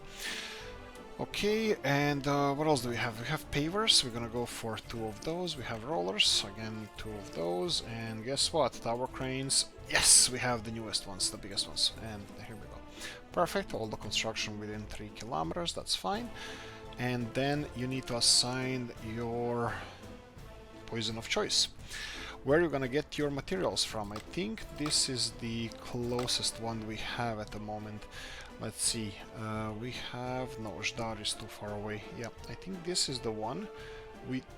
Okay, and what else do we have? We have pavers, we're gonna go for 2 of those. We have rollers, again 2 of those, and guess what? Tower cranes. Yes, we have the newest ones, the biggest ones, and here we go. Perfect, all the construction within 3 kilometers, that's fine. And then you need to assign your poison of choice. Where are you gonna get your materials from? I think this is the closest one we have at the moment. Let's see, we have... no, Ždar is too far away. Yeah, I think this is the one.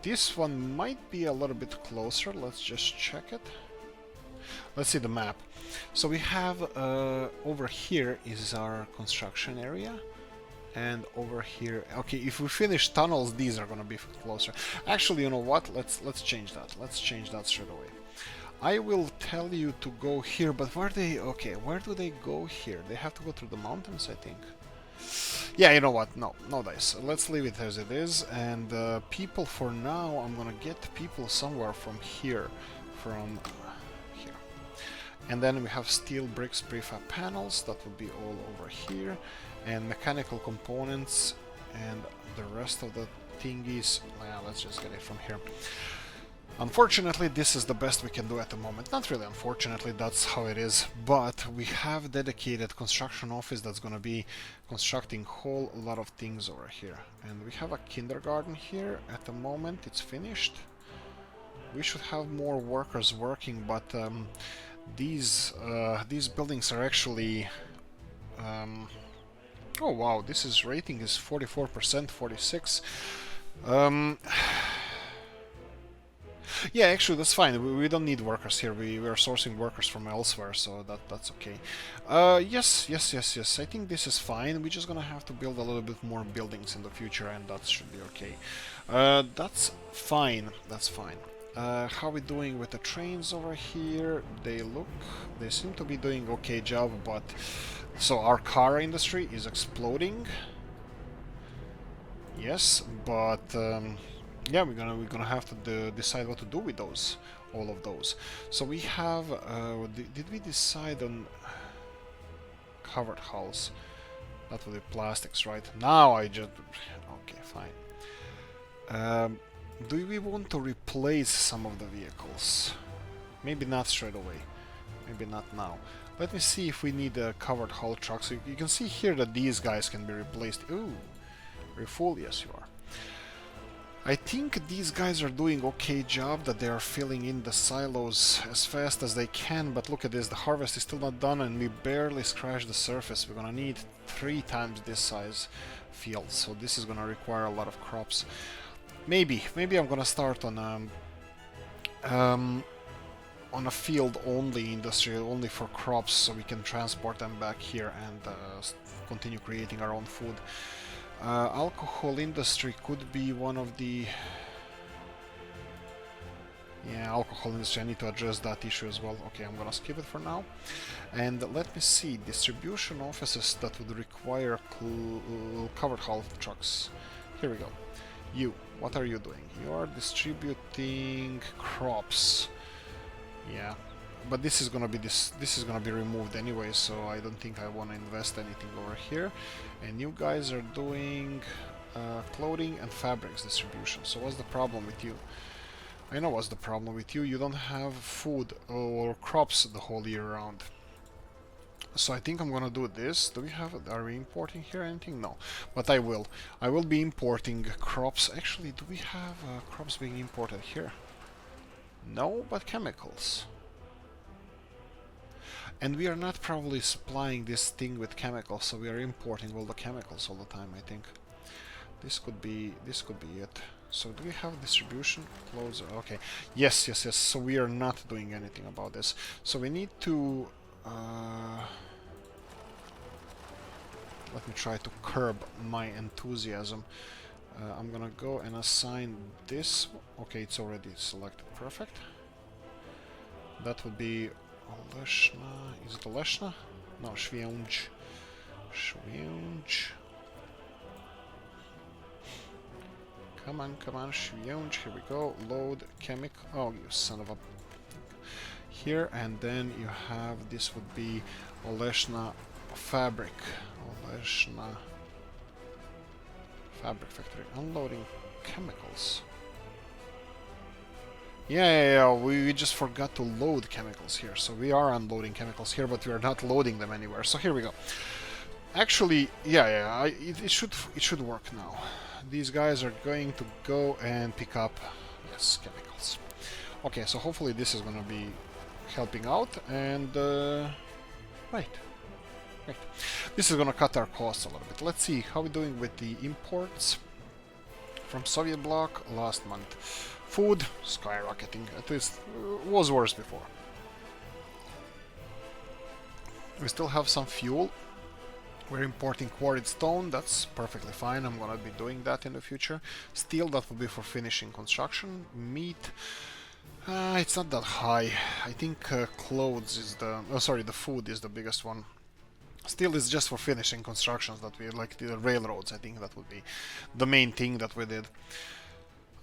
This one might be a little bit closer, let's just check it. Let's see the map. So we have, over here is our construction area. And over here, okay, if we finish tunnels, these are gonna be closer. Actually, you know what, let's change that. Let's change that straight away. I will tell you to go here, but where do they go here? They have to go through the mountains, I think. Yeah, you know what? No dice. Let's leave it as it is. And people, for now, I'm gonna get people somewhere from here. From here. And then we have steel bricks, prefab panels. That would be all over here. And mechanical components and the rest of the thingies. Yeah, let's just get it from here. Unfortunately, this is the best we can do at the moment. Not really unfortunately, that's how it is. But we have dedicated construction office that's gonna be constructing whole lot of things over here. And we have a kindergarten here at the moment. It's finished. We should have more workers working, but these buildings are actually... oh wow, this is rating is 44%, 46. Yeah, actually that's fine. We don't need workers here. We are sourcing workers from elsewhere, so that's okay. Yes. I think this is fine. We're just gonna have to build a little bit more buildings in the future, and that should be okay. That's fine. That's fine. How are we doing with the trains over here? They seem to be doing okay job, but so our car industry is exploding. Yes, but yeah, we're gonna have to decide what to do with those, all of those. So we have, did we decide on covered hulls? That would be plastics, right? Now I just, okay, fine. Do we want to replace some of the vehicles? Maybe not straight away. Maybe not now. Let me see if we need a covered hull truck. So you can see here that these guys can be replaced. Ooh, refuel, yes you are. I think these guys are doing okay job, that they are filling in the silos as fast as they can, but look at this, the harvest is still not done and we barely scratched the surface. We're gonna need 3 times this size field, so this is gonna require a lot of crops. Maybe I'm gonna start on on a field only industry, only for crops, so we can transport them back here and continue creating our own food. Alcohol industry could be one of the... Yeah, alcohol industry, I need to address that issue as well. Okay, I'm gonna skip it for now. And let me see, distribution offices that would require covered haul trucks. Here we go. You, what are you doing? You are distributing crops. Yeah, but this is gonna be removed anyway, so I don't think I want to invest anything over here. And you guys are doing clothing and fabrics distribution. So what's the problem with you? I know what's the problem with you. You don't have food or crops the whole year round. So I think I'm gonna do this. Do we have... Are we importing here anything? No. But I will. I will be importing crops. Actually, do we have crops being imported here? No, but chemicals. And we are not probably supplying this thing with chemicals, so we are importing all the chemicals all the time, I think. This could be it. So do we have distribution? Close. Okay. Yes, yes, yes. So we are not doing anything about this. So we need to... let me try to curb my enthusiasm. I'm gonna go and assign this. Okay, it's already selected. Perfect. That would be Oleszna. Is it Oleszna? No, Ceanwu. Ceanwu. Come on, Ceanwu. Here we go. Load chemical. Oh, you son of a... Here, and then you have... This would be Oleszna fabric. Oleszna fabric factory. Unloading chemicals. Yeah, we just forgot to load chemicals here. So we are unloading chemicals here, but we are not loading them anywhere. So here we go. Actually, it should work now. These guys are going to go and pick up, yes, chemicals. Okay, so hopefully this is gonna be helping out, and right. This is gonna cut our costs a little bit. Let's see how we're doing with the imports from Soviet bloc last month. Food skyrocketing. At least was worse before. We still have some fuel. We're importing quarried stone. That's perfectly fine. I'm gonna be doing that in the future. Steel, that will be for finishing construction. Meat. It's not that high. I think clothes is the... Oh, sorry, the food is the biggest one. Steel is just for finishing constructions that we like, the railroads. I think that would be the main thing that we did.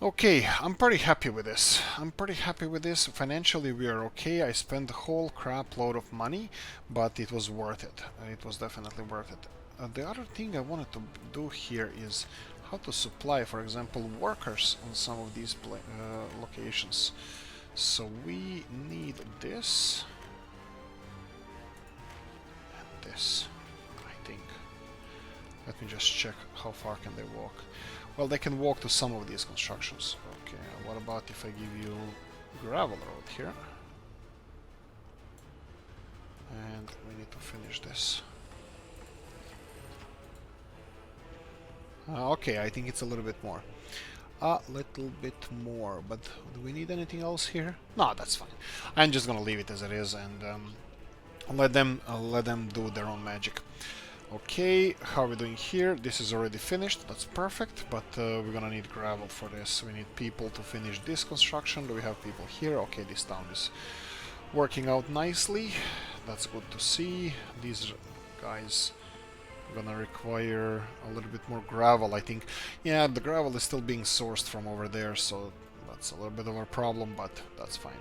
Okay, I'm pretty happy with this. Financially, we are okay. I spent a whole crap load of money, but it was worth it. It was definitely worth it. The other thing I wanted to do here is how to supply, for example, workers on some of these locations. So we need this and this, I think. Let me just check how far can they walk. Well, they can walk to some of these constructions. Okay, what about if I give you gravel road here? And we need to finish this. Okay, I think it's a little bit more. A little bit more, but do we need anything else here? No, that's fine. I'm just gonna leave it as it is and let them do their own magic. Okay, how are we doing here? This is already finished, that's perfect, but we're gonna need gravel for this. We need people to finish this construction. Do we have people here? Okay, this town is working out nicely. That's good to see. These guys are gonna require a little bit more gravel, I think. Yeah, the gravel is still being sourced from over there, so that's a little bit of a problem, but that's fine.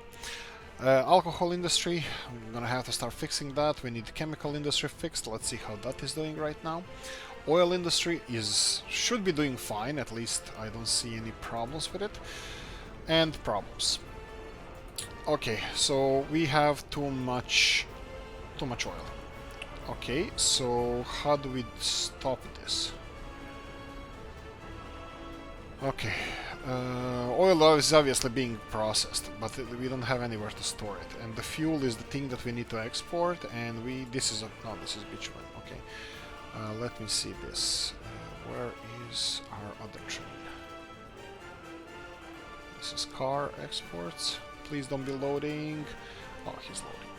Alcohol industry, we're gonna have to start fixing that. We need chemical industry fixed. Let's see how that is doing right now. Oil industry should be doing fine, at least I don't see any problems with it. And problems. Okay, so we have too much oil. Okay, so how do we stop this? Okay, oil is obviously being processed, but we don't have anywhere to store it. And the fuel is the thing that we need to export, and this is bitumen. Okay, let me see this. Where is our other train? This is car exports. please don't be loading. Oh, he's loading.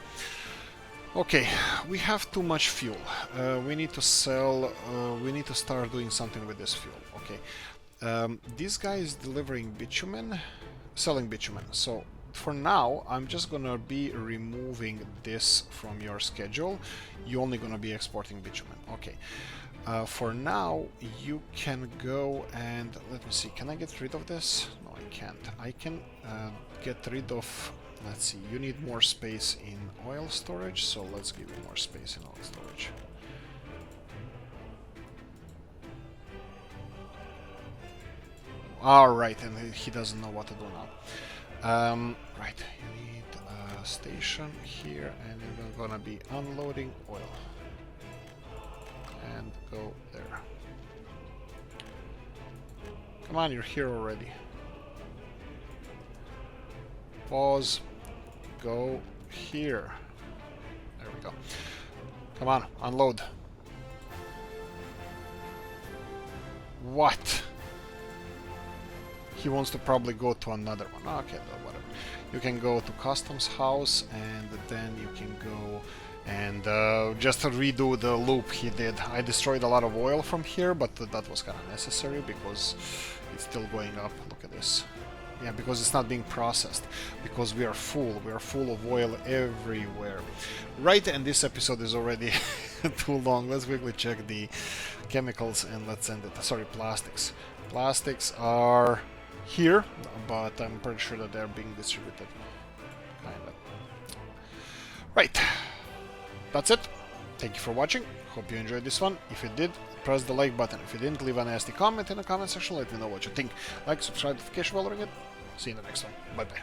Okay, we have too much fuel. We need to sell, we need to start doing something with this fuel. Okay, this guy is delivering bitumen, selling bitumen. So for now, I'm just gonna be removing this from your schedule. You're only gonna be exporting bitumen. Okay. For now, you can go and let me see. Can I get rid of this? No, I can't. I can get rid of. Let's see. You need more space in oil storage, so let's give you more space in oil storage. All right, and he doesn't know what to do now. Right, you need a station here, and you're gonna be unloading oil. And go there. Come on, you're here already. Pause. Go here. There we go. Come on, unload. What? He wants to probably go to another one. Okay, whatever. You can go to customs house, and then you can go and just to redo the loop he did. I destroyed a lot of oil from here, but that was kind of necessary because it's still going up. Look at this. Yeah, because it's not being processed, because we are full of oil everywhere. Right, and this episode is already too long. Let's quickly check the chemicals and let's end it. Sorry, plastics. Plastics are here, but I'm pretty sure that they're being distributed. Kinda. Right. That's it. Thank you for watching. Hope you enjoyed this one. If you did, press the like button. If you didn't, leave a nasty comment in the comment section. Let me know what you think. Like, subscribe, notification bell ring it. See you in the next one. Bye bye.